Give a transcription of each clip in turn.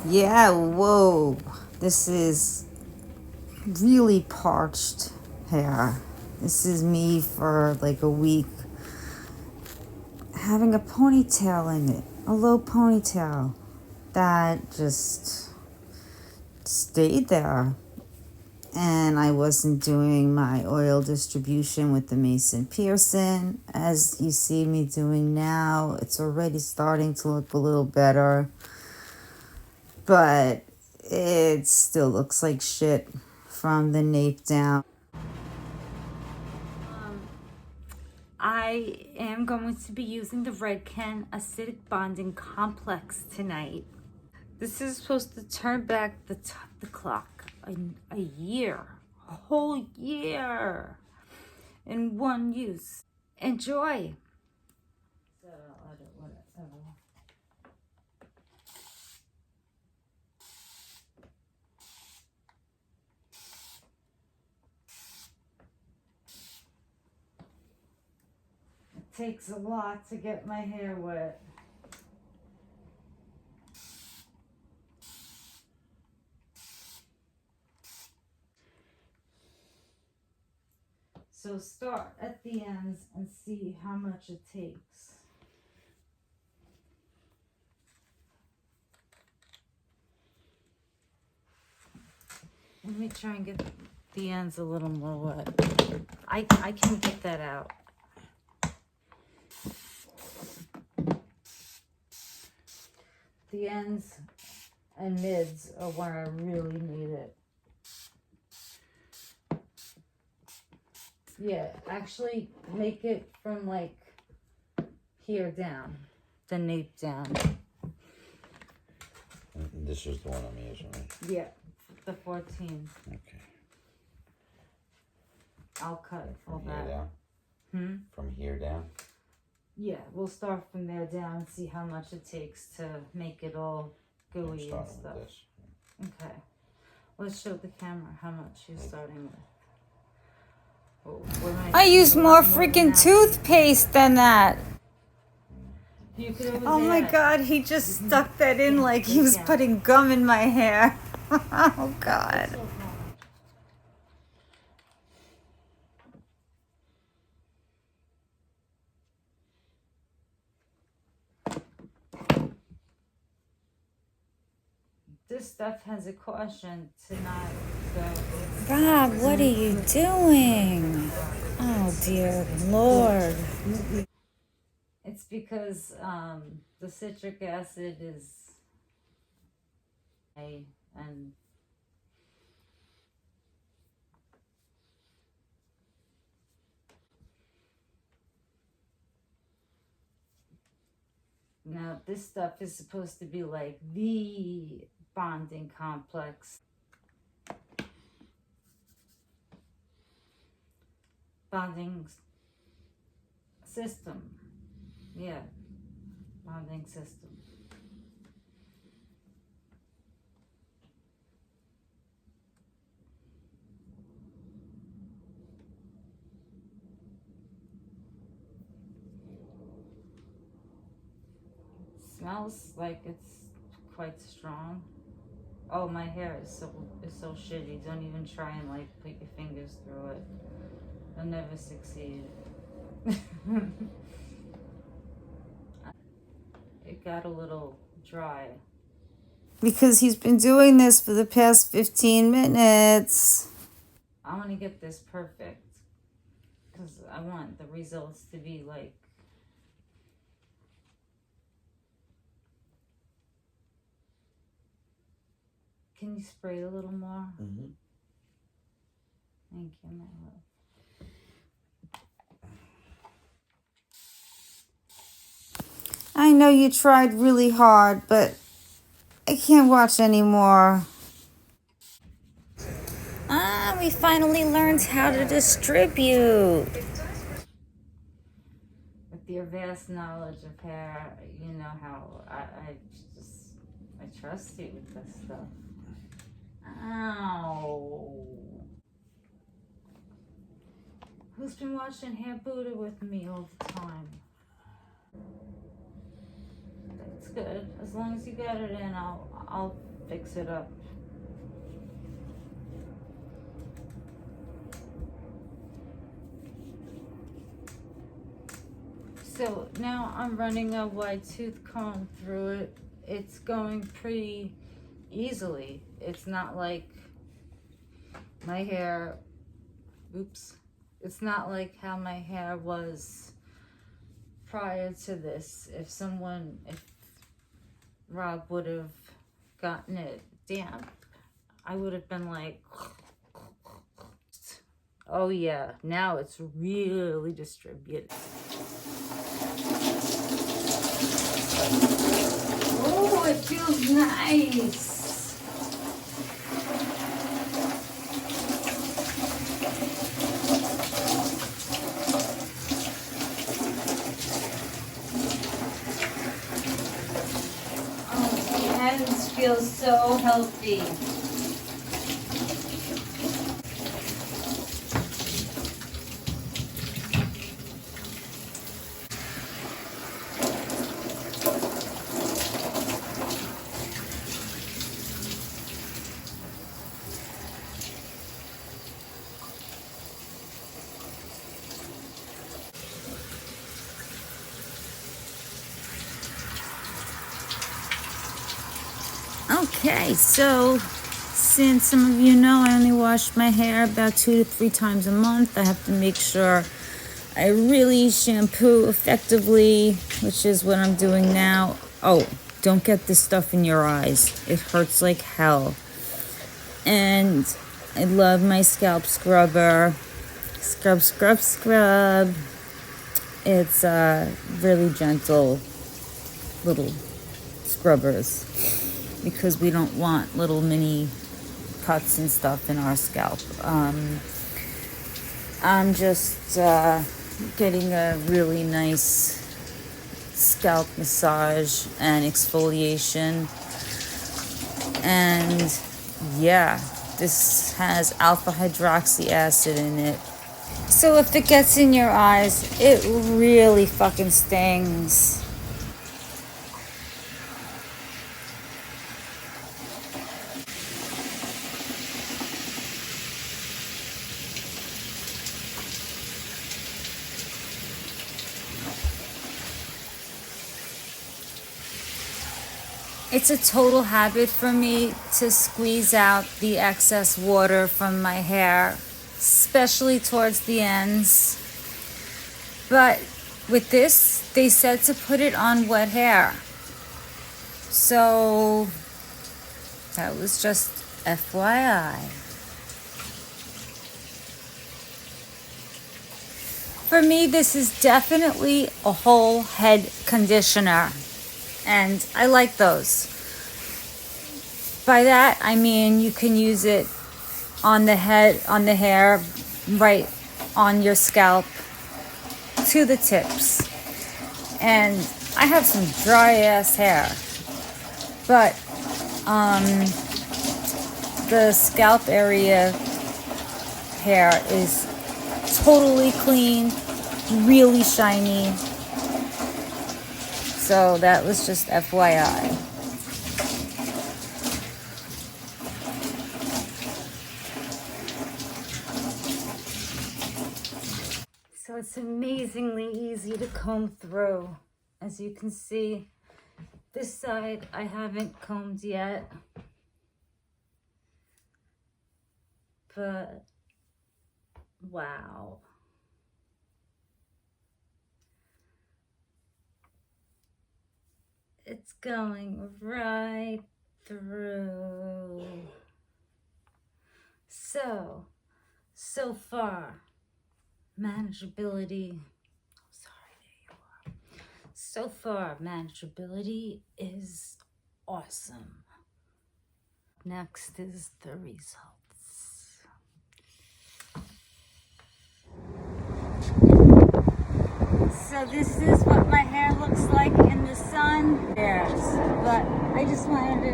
Yeah, whoa. This is really parched hair. This is me for like a week having a ponytail in it, a low ponytail that just stayed there. And I wasn't doing my oil distribution with the Mason Pearson as you see me doing now. It's already starting to look a little better, but it still looks like shit from the nape down. I am going to be using the Redken Acidic Bonding Complex tonight. This is supposed to turn back the clock a year, a whole year in one use. Enjoy. It takes a lot to get my hair wet. So start at the ends and see how much it takes. Let me try and get the ends a little more wet. I can get that out. The ends and mids are where I really need it. Yeah, actually make it from like here down, the nape down. This is the one I'm using, right? Yeah, the 14. Okay. I'll cut all From here that. down? From here down? Yeah, we'll start from there down and see how much it takes to make it all gooey and stuff. With this. Okay. Let's show the camera how much you're starting with. Oh, I used more freaking toothpaste than that. Oh my god, he just stuck that in like he was putting gum in my hair. Oh god. This stuff has a caution to not go. Rob, what are you doing? Oh dear Lord. It's because the citric acid is and now this stuff is supposed to be like the bonding complex. Bonding system. Yeah. Bonding system. Smells like it's quite strong. Oh, my hair is so shitty. Don't even try and like put your fingers through it. You'll never succeed. It got a little dry. Because he's been doing this for the past 15 minutes. I want to get this perfect. Because I want the results to be like... Can you spray a little more? Thank you, my love. I know you tried really hard, but I can't watch anymore. Ah, we finally learned how to distribute. With your vast knowledge of hair, you know how I trust you with this stuff. Ow. Who's been watching Hair Buddha with me all the time? That's good. As long as you got it in, I'll fix it up. So now I'm running a wide tooth comb through it. It's going pretty easily. It's not like my hair, oops. It's not like how my hair was prior to this. If Rob would have gotten it damp, I would have been like, oh yeah, now it's really distributed. Oh, it feels nice. Hands feel so healthy. Okay, so since some of you know I only wash my hair about 2 to 3 times a month, I have to make sure I really shampoo effectively, which is what I'm doing now. Oh, don't get this stuff in your eyes. It hurts like hell. And I love my scalp scrubber. Scrub, scrub, scrub. It's really gentle little scrubbers, because we don't want little mini cuts and stuff in our scalp. I'm just getting a really nice scalp massage and exfoliation. And yeah, this has alpha hydroxy acid in it. So if it gets in your eyes, it really fucking stings. It's a total habit for me to squeeze out the excess water from my hair, especially towards the ends. But with this, they said to put it on wet hair. So that was just FYI. For me, this is definitely a whole head conditioner. And I like those. By that, I mean you can use it on the head, on the hair, right on your scalp to the tips. And I have some dry ass hair, but the scalp area hair is totally clean, really shiny. So that was just FYI. So it's amazingly easy to comb through. As you can see, this side I haven't combed yet. But wow. It's going right through. So far, manageability. Sorry, there you are. So far, manageability is awesome. Next is the results. So this is what my hair looks like in the sun. But I just wanted to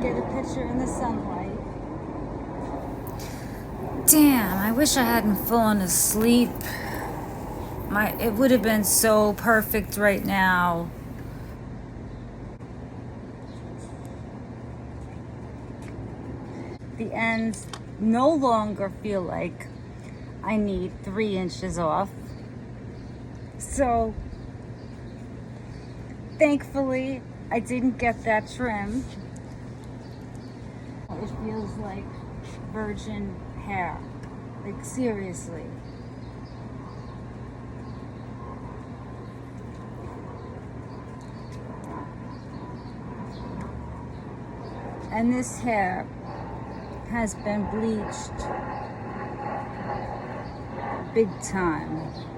get a picture in the sunlight. Damn, I wish I hadn't fallen asleep. It would have been so perfect right now. The ends no longer feel like I need 3 inches off. So thankfully I didn't get that trim. It feels like virgin hair, like seriously. And this hair has been bleached big time.